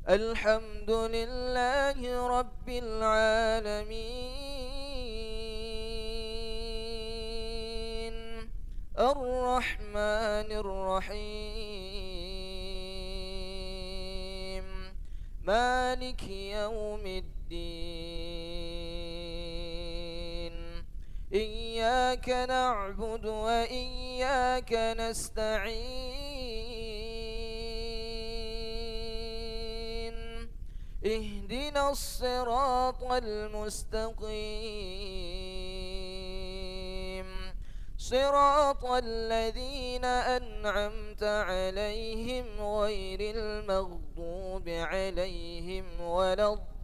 الحمد لله رب العالمين الرحمن الرحيم مالك يوم الدين إياك نعبد وإياك نستعين اهدنا الصراط المستقيم صراط الذين أنعمت عليهم غير المغضوب عليهم ولا الضالين